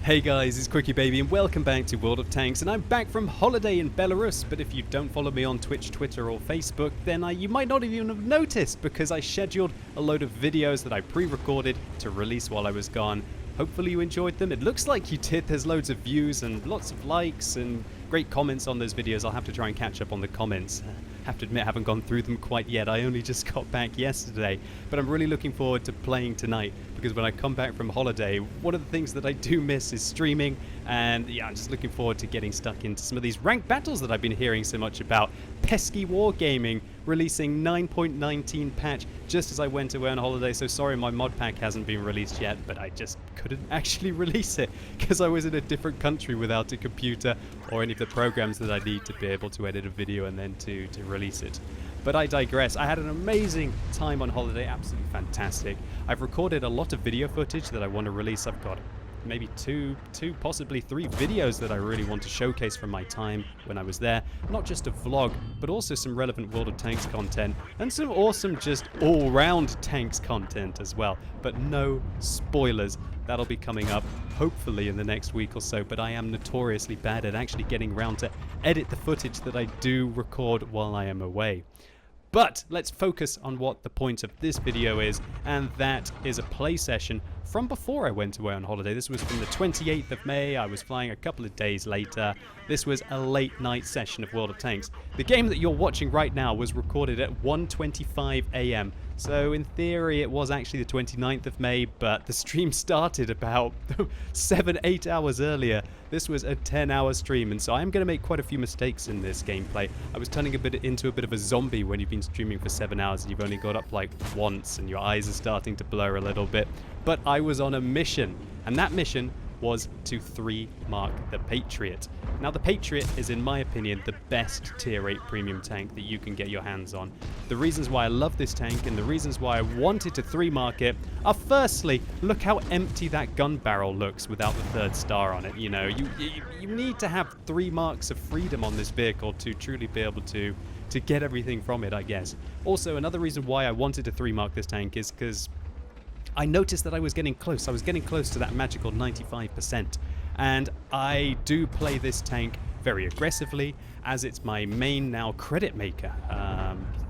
Hey guys, it's QuickyBaby and welcome back to World of Tanks, and I'm back from holiday in Belarus, but if you don't follow me on Twitch, Twitter or Facebook, then you might not even have noticed because I scheduled a load of videos that I pre-recorded to release while I was gone. Hopefully you enjoyed them. It looks like you did. There's loads of views and lots of likes and great comments on those videos. I'll have to try and catch up on the comments. Have to admit I haven't gone through them quite yet. I only just got back yesterday, but I'm really looking forward to playing tonight because when I come back from holiday, one of the things that I do miss is streaming, and yeah, I'm just looking forward to getting stuck into some of these ranked battles that I've been hearing so much about. Pesky Wargaming releasing 9.19 patch just as I went away on holiday, so sorry my mod pack hasn't been released yet, but I just couldn't actually release it because I was in a different country without a computer or any of the programs that I need to be able to edit a video and then to release it. But I digress. I had an amazing time on holiday, absolutely fantastic. I've recorded a lot of video footage that I want to release. I've got maybe two, possibly three videos that I really want to showcase from my time when I was there. Not just a vlog, but also some relevant World of Tanks content and some awesome just all-round Tanks content as well. But no spoilers. That'll be coming up hopefully in the next week or so, but I am notoriously bad at actually getting around to edit the footage that I do record while I am away. But let's focus on what the point of this video is, and that is a play session from before I went away on holiday. This was from the 28th of May. I was flying a couple of days later. This was a late night session of World of Tanks. The game that you're watching right now was recorded at 1:25 AM. So in theory it was actually the 29th of May, but the stream started about 7-8 hours earlier. This was a 10-hour stream, and so I'm going to make quite a few mistakes in this gameplay. I was turning into a bit of a zombie when you've been streaming for 7 hours and you've only got up like once and your eyes are starting to blur a little bit. But I was on a mission, and that mission was to 3-mark the Patriot. Now the Patriot is, in my opinion, the best tier 8 premium tank that you can get your hands on. The reasons why I love this tank and the reasons why I wanted to 3-mark it are, firstly, look how empty that gun barrel looks without the 3rd star on it. You know, you need to have 3 marks of freedom on this vehicle to truly be able to get everything from it, I guess. Also, another reason why I wanted to 3-mark this tank is because I noticed that I was getting close. I was getting close to that magical 95%. And I do play this tank very aggressively, as it's my main now credit maker.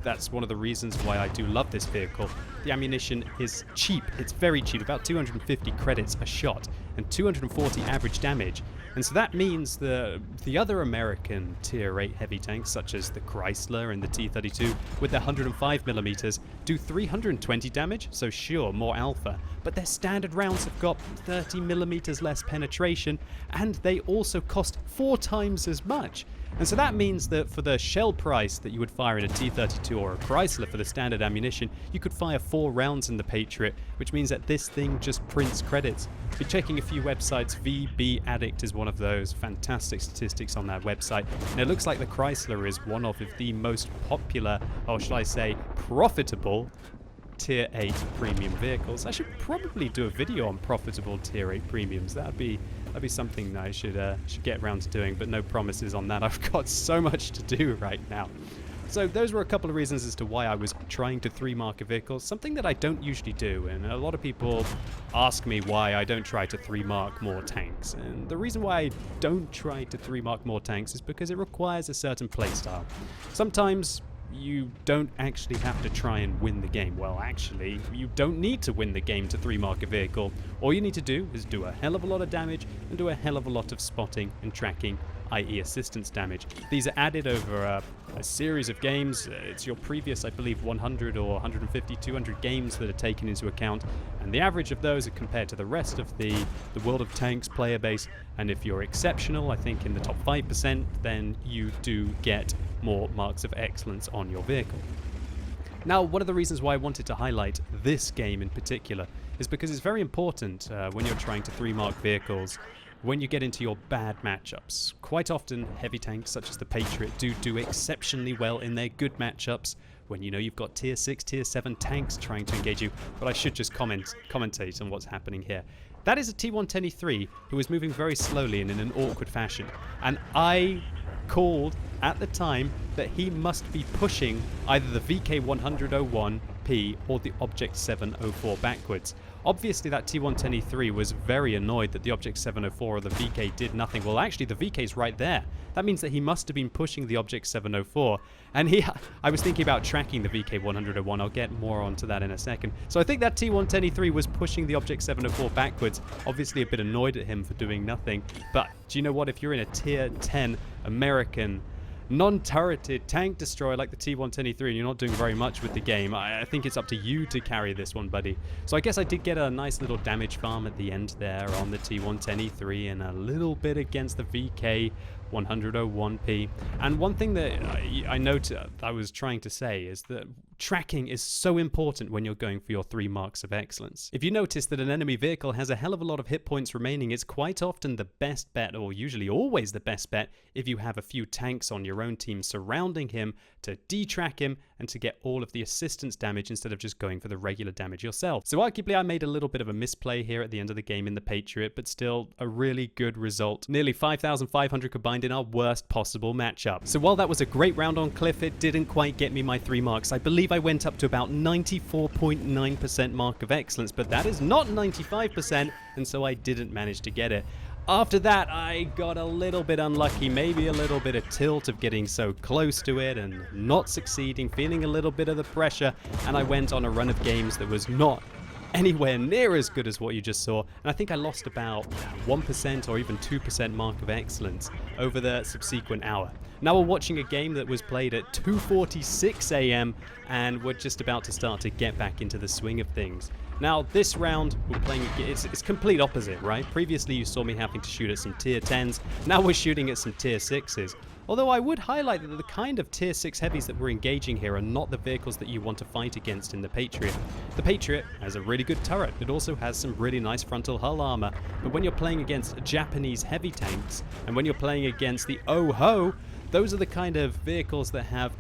That's one of the reasons why I do love this vehicle. The ammunition is cheap. It's very cheap, about 250 credits a shot and 240 average damage. And so that means the other American tier 8 heavy tanks, such as the Chrysler and the T32 with their 105mm, do 320 damage, so sure, more alpha, but their standard rounds have got 30mm less penetration, and they also cost 4 times as much. And so that means that for the shell price that you would fire in a T32 or a Chrysler for the standard ammunition, you could fire 4 rounds in the Patriot, which means that this thing just prints credits. Be checking a few websites. VB Addict is one of those. Fantastic statistics on that website. And it looks like the Chrysler is one of the most popular, or should I say, profitable tier 8 premium vehicles. I should probably do a video on profitable tier 8 premiums. That'd be something that I should get around to doing, but no promises on that. I've got so much to do right now. So those were a couple of reasons as to why I was trying to 3-mark a vehicle, something that I don't usually do, and a lot of people ask me why I don't try to 3-mark more tanks. And the reason why I don't try to 3-mark more tanks is because it requires a certain playstyle. Sometimes you don't actually have to try and win the game. Well, actually, you don't need to win the game to 3-mark a vehicle. All you need to do is do a hell of a lot of damage and do a hell of a lot of spotting and tracking, i.e. assistance damage. These are added over a series of games. It's your previous, I believe, 100 or 150, 200 games that are taken into account, and the average of those are compared to the rest of the World of Tanks player base, and if you're exceptional, I think in the top 5%, then you do get more marks of excellence on your vehicle. Now, one of the reasons why I wanted to highlight this game in particular is because it's very important when you're trying to 3-mark vehicles when you get into your bad matchups. Quite often, heavy tanks such as the Patriot do exceptionally well in their good matchups when you know you've got tier 6, tier 7 tanks trying to engage you, but I should just commentate on what's happening here. That is a T110E3 who is moving very slowly and in an awkward fashion, and I called at the time that he must be pushing either the VK100-01P or the Object 704 backwards. Obviously, that T110E3 was very annoyed that the Object 704 or the VK did nothing. Well, actually, the VK's right there. That means that he must have been pushing the Object 704. And I was thinking about tracking the VK101. I'll get more onto that in a second. So I think that T110E3 was pushing the Object 704 backwards. Obviously, a bit annoyed at him for doing nothing. But do you know what? If you're in a tier 10 American non-turreted tank destroyer like the T110E3 and you're not doing very much with the game, I think it's up to you to carry this one, buddy. So I guess I did get a nice little damage farm at the end there on the T110E3 and a little bit against the VK 101p. And one thing that I was trying to say is that tracking is so important when you're going for your 3 marks of excellence. If you notice that an enemy vehicle has a hell of a lot of hit points remaining, it's quite often the best bet, or usually always the best bet, if you have a few tanks on your own team surrounding him to detrack him and to get all of the assistance damage instead of just going for the regular damage yourself. So arguably I made a little bit of a misplay here at the end of the game in the Patriot, but still a really good result. Nearly 5,500 combined in our worst possible matchup. So while that was a great round on Cliff, it didn't quite get me my 3 marks. I believe I went up to about 94.9% mark of excellence, but that is not 95%, and so I didn't manage to get it. After that, I got a little bit unlucky, maybe a little bit of tilt of getting so close to it and not succeeding, feeling a little bit of the pressure, and I went on a run of games that was not anywhere near as good as what you just saw, and I think I lost about 1% or even 2% mark of excellence over the subsequent hour. Now we're watching a game that was played at 2:46 AM, and we're just about to start to get back into the swing of things. Now this round we're playing, it's complete opposite, right? Previously you saw me having to shoot at some tier 10s, now we're shooting at some tier 6s. Although I would highlight that the kind of tier 6 heavies that we're engaging here are not the vehicles that you want to fight against in the Patriot. The Patriot has a really good turret, it also has some really nice frontal hull armor, but when you're playing against Japanese heavy tanks, and when you're playing against the OHO, those are the kind of vehicles that have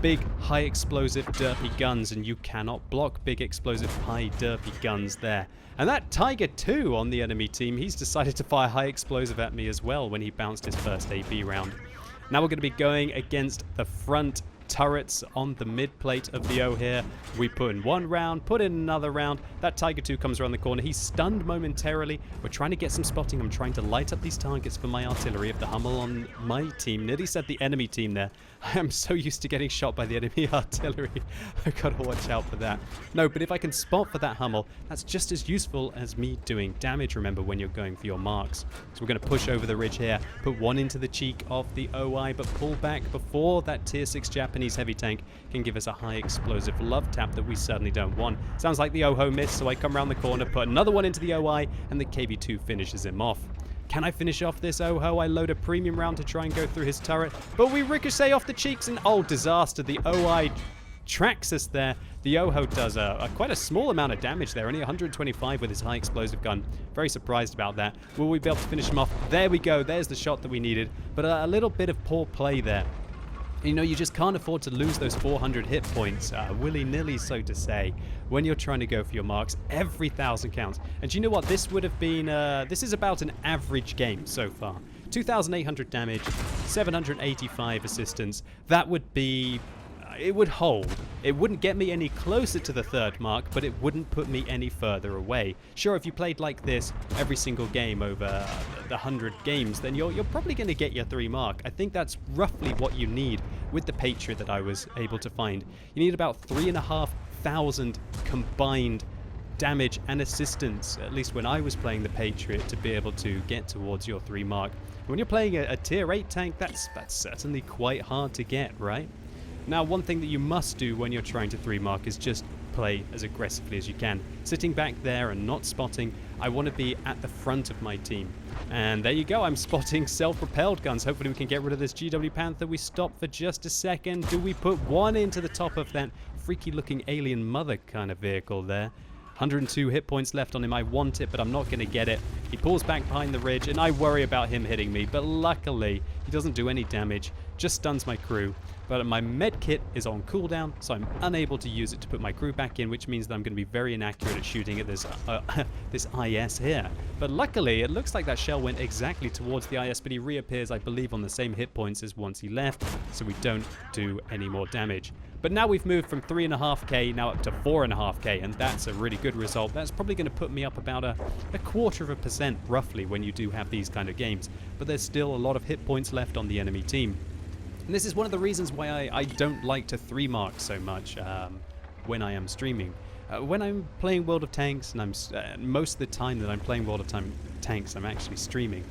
big, high explosive, derpy guns, and you cannot block big explosive, high derpy guns there. And that Tiger 2 on the enemy team, he's decided to fire high explosive at me as well when he bounced his first AB round. Now we're going to be going against the front turrets on the mid plate of the O here. We put in 1 round, put in another round. That Tiger 2 comes around the corner. He's stunned momentarily. We're trying to get some spotting. I'm trying to light up these targets for my artillery of the Hummel on my team. Nearly said the enemy team there. I am so used to getting shot by the enemy artillery. I've got to watch out for that. No, but if I can spot for that Hummel, that's just as useful as me doing damage, remember, when you're going for your marks. So we're going to push over the ridge here, put 1 into the cheek of the OI, but pull back before that tier 6 Japanese heavy tank can give us a high explosive love tap that we certainly don't want. Sounds like the OHO missed, so I come around the corner, put another 1 into the OI, and the KV2 finishes him off. Can I finish off this OHO? I load a premium round to try and go through his turret, but we ricochet off the cheeks and oh, disaster. The OI tracks us there. The OHO does quite a small amount of damage there, only 125 with his high explosive gun. Very surprised about that. Will we be able to finish him off? There we go. There's the shot that we needed, but a little bit of poor play there. You know, you just can't afford to lose those 400 hit points willy-nilly, so to say, when you're trying to go for your marks. Every 1,000 counts. And you know what? This would have been, this is about an average game so far. 2,800 damage, 785 assistance. That would be, it would hold. It wouldn't get me any closer to the 3rd mark, but it wouldn't put me any further away. Sure, if you played like this every single game over the 100 games, then you're probably going to get your 3 mark. I think that's roughly what you need with the Patriot that I was able to find. You need about 3,500 combined damage and assistance, at least when I was playing the Patriot, to be able to get towards your 3 mark. When you're playing a tier 8 tank, that's certainly quite hard to get, right? Now, one thing that you must do when you're trying to 3 mark is just play as aggressively as you can. Sitting back there and not spotting, I want to be at the front of my team. And there you go, I'm spotting self-propelled guns. Hopefully we can get rid of this GW Panther. We stop for just a second. Do we put 1 into the top of that freaky looking alien mother kind of vehicle there? 102 hit points left on him. I want it, but I'm not going to get it. He pulls back behind the ridge, and I worry about him hitting me, but luckily he doesn't do any damage, just stuns my crew. But my med kit is on cooldown, so I'm unable to use it to put my crew back in, which means that I'm going to be very inaccurate at shooting at this this IS here. But luckily, it looks like that shell went exactly towards the IS, but he reappears, I believe, on the same hit points as once he left, so we don't do any more damage. But now we've moved from 3.5k now up to 4.5k, and that's a really good result. That's probably going to put me up about a 0.25% roughly when you do have these kind of games. But there's still a lot of hit points left on the enemy team. And this is one of the reasons why I don't like to 3-mark so much when I am streaming. When I'm playing World of Tanks, and most of the time that I'm playing World of Tanks, I'm actually streaming.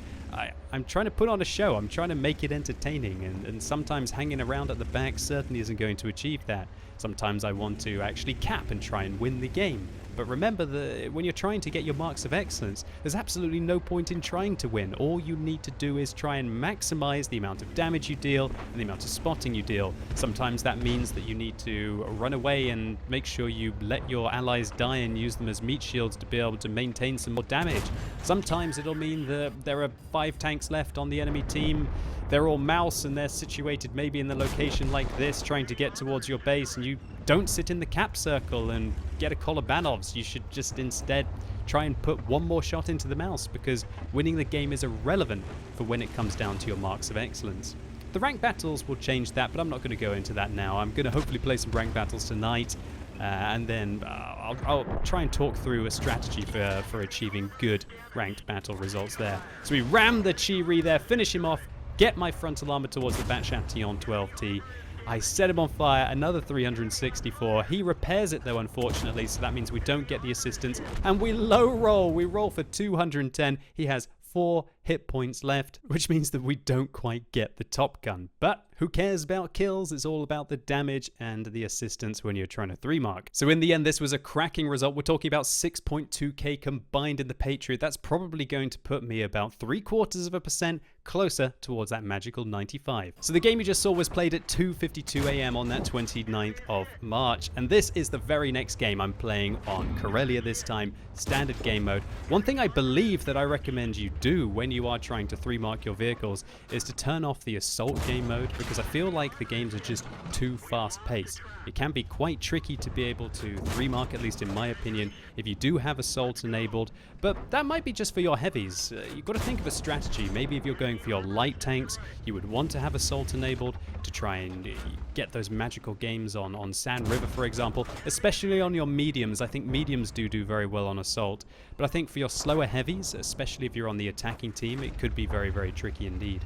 I'm trying to put on a show. I'm trying to make it entertaining, and sometimes hanging around at the back certainly isn't going to achieve that. Sometimes I want to actually cap and try and win the game. But remember that when you're trying to get your marks of excellence, there's absolutely no point in trying to win. All you need to do is try and maximize the amount of damage you deal and the amount of spotting you deal. Sometimes that means that you need to run away and make sure you let your allies die and use them as meat shields to be able to maintain some more damage. Sometimes it'll mean that there are 5 tanks left on the enemy team. They're all mouse and they're situated maybe in the location like this, trying to get towards your base, and you don't sit in the cap circle and get a Kolobanovs. You should just instead try and put one more shot into the mouse, because winning the game is irrelevant for when it comes down to your marks of excellence. The rank battles will change that, but I'm not going to go into that now. I'm going to hopefully play some rank battles tonight, and then I'll try and talk through a strategy for achieving good ranked battle results there. So we ram the Chiri there, finish him off, get my frontal armor towards the Bat Chatillon 12T. I set him on fire, another 364. He repairs it though, unfortunately, so that means we don't get the assistance. And we low roll. We roll for 210. He has 4 hit points left, which means that we don't quite get the top gun. But who cares about kills? It's all about the damage and the assistance when you're trying to 3-mark. So in the end, this was a cracking result. We're talking about 6.2k combined in the Patriot. That's probably going to put me about 0.75% closer towards that magical 95. So the game you just saw was played at 2:52 AM on that 29th of March. And this is the very next game. I'm playing on Karelia this time, standard game mode. One thing I believe that I recommend you do when you are trying to 3-mark your vehicles is to turn off the assault game mode, because I feel like the games are just too fast-paced. It can be quite tricky to be able to 3-mark, at least in my opinion, if you do have assault enabled, but that might be just for your heavies. You've got to think of a strategy. Maybe if you're going for your light tanks, you would want to have assault enabled to try and get those magical games on Sand River, for example, especially on your mediums. I think mediums do very well on assault, but I think for your slower heavies, especially if you're on the attacking team, it could be very, very tricky indeed.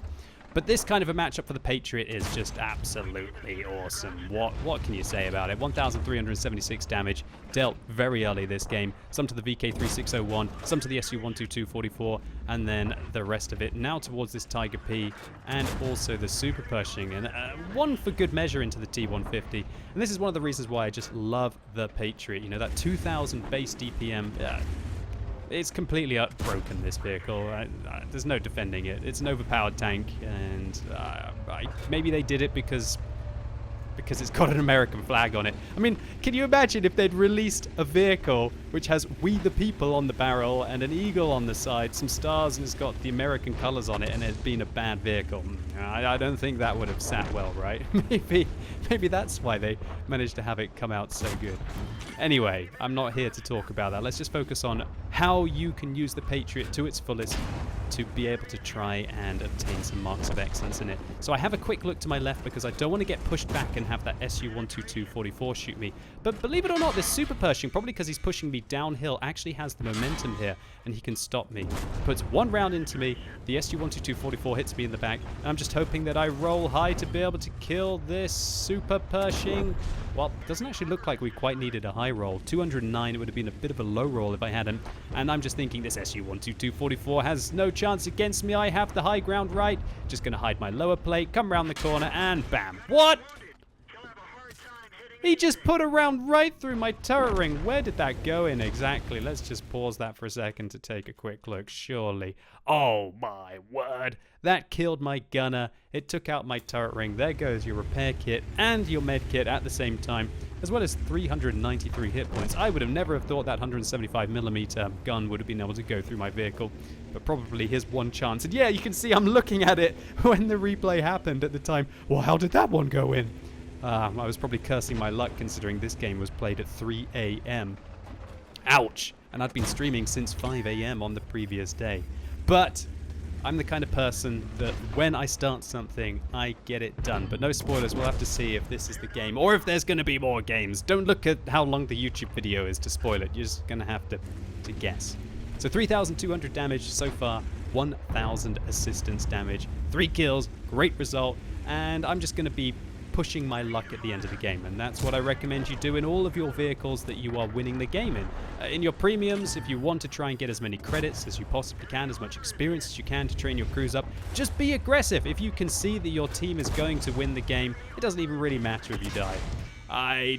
But this kind of a matchup for the Patriot is just absolutely awesome. What can you say about it? 1,376 damage dealt very early this game. Some to the VK3601, some to the SU-12244, and then the rest of it now towards this Tiger P, and also the Super Pershing, and one for good measure into the T150. And this is one of the reasons why I just love the Patriot. You know, that 2,000 base DPM. It's completely broken, this vehicle. There's no defending it. It's an overpowered tank, and maybe they did it because it's got an American flag on it. I mean, can you imagine if they'd released a vehicle which has "We the People" on the barrel and an eagle on the side, some stars, and it's got the American colors on it, and it's been a bad vehicle? I don't think that would have sat well, right? Maybe that's why they managed to have it come out so good. Anyway, I'm not here to talk about that. Let's just focus on how you can use the Patriot to its fullest to be able to try and obtain some marks of excellence in it. So I have a quick look to my left because I don't want to get pushed back and have that SU-12244 shoot me. But believe it or not, this Super Pershing, probably because he's pushing me downhill, actually has the momentum here, and he can stop me. Puts one round into me, the SU-12244 hits me in the back, and I'm just hoping that I roll high to be able to kill this Super Pershing. Well, it doesn't actually look like we quite needed a high roll. 209, it would have been a bit of a low roll if I hadn't. And I'm just thinking this SU-12244 has no chance against me. I have the high ground right. Just going to hide my lower plate, come around the corner, and bam. What? He just put a round right through my turret ring. Where did that go in exactly? Let's just pause that for a second to take a quick look. Surely. Oh my word. That killed my gunner. It took out my turret ring. There goes your repair kit and your med kit at the same time, as well as 393 hit points. I would have never have thought that 175mm gun would have been able to go through my vehicle, but probably his one chance. And yeah, you can see I'm looking at it when the replay happened at the time. Well, how did that one go in? I was probably cursing my luck considering this game was played at 3 AM. Ouch! And I'd been streaming since 5 AM on the previous day. But I'm the kind of person that when I start something, I get it done. But no spoilers, we'll have to see if this is the game or if there's going to be more games. Don't look at how long the YouTube video is to spoil it. You're just going to have to guess. So 3,200 damage so far, 1,000 assistance damage, 3 kills, great result, and I'm just going to be pushing my luck at the end of the game, and that's what I recommend you do in all of your vehicles that you are winning the game in. In your premiums, if you want to try and get as many credits as you possibly can, as much experience as you can to train your crews up, just be aggressive. If you can see that your team is going to win the game, it doesn't even really matter if you die.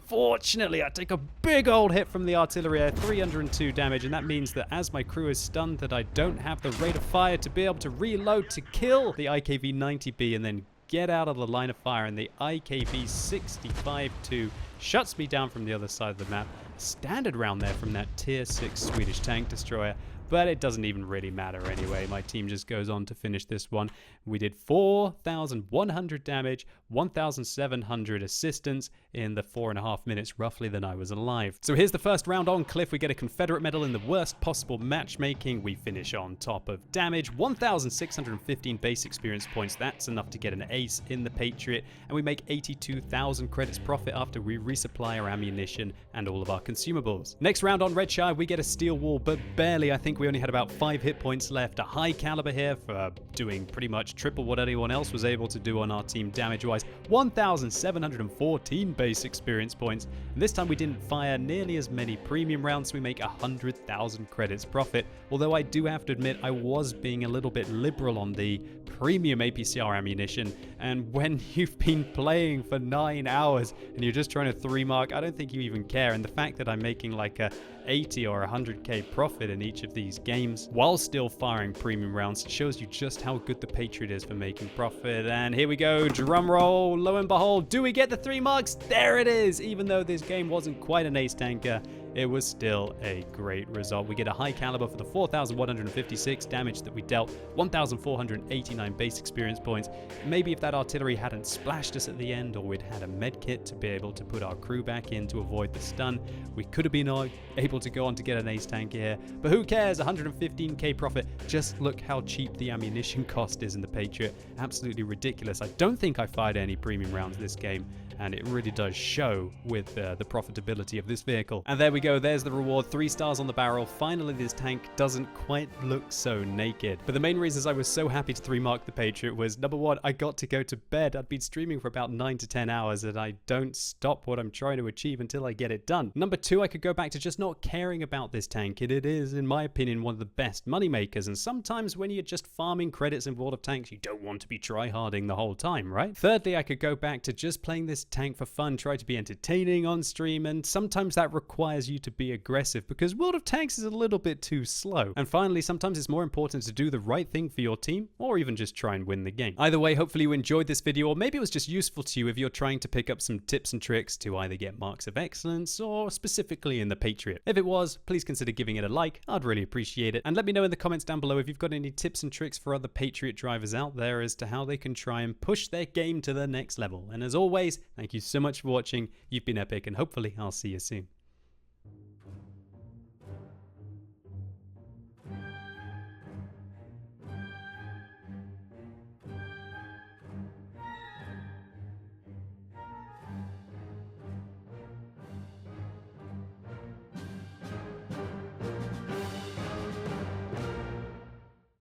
Fortunately, I take a big old hit from the artillery at 302 damage, and that means that as my crew is stunned, that I don't have the rate of fire to be able to reload to kill the IKV-90B and then get out of the line of fire, and the IKV-65-2 shuts me down from the other side of the map. Standard round there from that tier 6 Swedish tank destroyer, but it doesn't even really matter anyway. My team just goes on to finish this one. We did 4,100 damage, 1,700 assistance in the 4.5 minutes roughly that I was alive. So here's the first round on Cliff. We get a Confederate medal in the worst possible matchmaking. We finish on top of damage, 1,615 base experience points. That's enough to get an ace in the Patriot, and we make 82,000 credits profit after we resupply our ammunition and all of our consumables. Next round on Redshire, we get a steel wall, but barely. I think we only had about 5 hit points left. A high caliber here for doing pretty much triple what anyone else was able to do on our team damage-wise. 1,714 base experience points. And this time we didn't fire nearly as many premium rounds, so we make 100,000 credits profit. Although I do have to admit I was being a little bit liberal on the premium APCR ammunition, and when you've been playing for 9 hours and you're just trying to 3-mark, I don't think you even care. And the fact that I'm making like a 80 or 100k profit in each of these games while still firing premium rounds shows you just how good the Patriot is for making profit. And here we go, drum roll, lo and behold, do we get the 3 marks? There it is. Even though this game wasn't quite an ace tanker, it was still a great result. We get a high caliber for the 4,156 damage that we dealt, 1,489 base experience points. Maybe if that artillery hadn't splashed us at the end, or we'd had a med kit to be able to put our crew back in to avoid the stun, we could have been able to go on to get an ace tank here. But who cares? 115k profit. Just look how cheap the ammunition cost is in the Patriot. Absolutely ridiculous. I don't think I fired any premium rounds this game, and it really does show with the profitability of this vehicle. And there we go, there's the reward, 3 stars on the barrel. Finally, this tank doesn't quite look so naked. But the main reasons I was so happy to 3-mark the Patriot was, number one, I got to go to bed. I'd been streaming for about 9 to 10 hours, and I don't stop what I'm trying to achieve until I get it done. Number two, I could go back to just not caring about this tank. It is, in my opinion, one of the best money makers, and sometimes when you're just farming credits in World of Tanks, you don't want to be try-harding the whole time, right? Thirdly, I could go back to just playing this tank for fun, try to be entertaining on stream, and sometimes that requires you to be aggressive because World of Tanks is a little bit too slow. And finally, sometimes it's more important to do the right thing for your team, or even just try and win the game. Either way, hopefully you enjoyed this video, or maybe it was just useful to you if you're trying to pick up some tips and tricks to either get marks of excellence or specifically in the Patriot. If it was, please consider giving it a like. I'd really appreciate it. And let me know in the comments down below if you've got any tips and tricks for other Patriot drivers out there as to how they can try and push their game to the next level. And as always, thank you so much for watching. You've been epic, and hopefully I'll see you soon.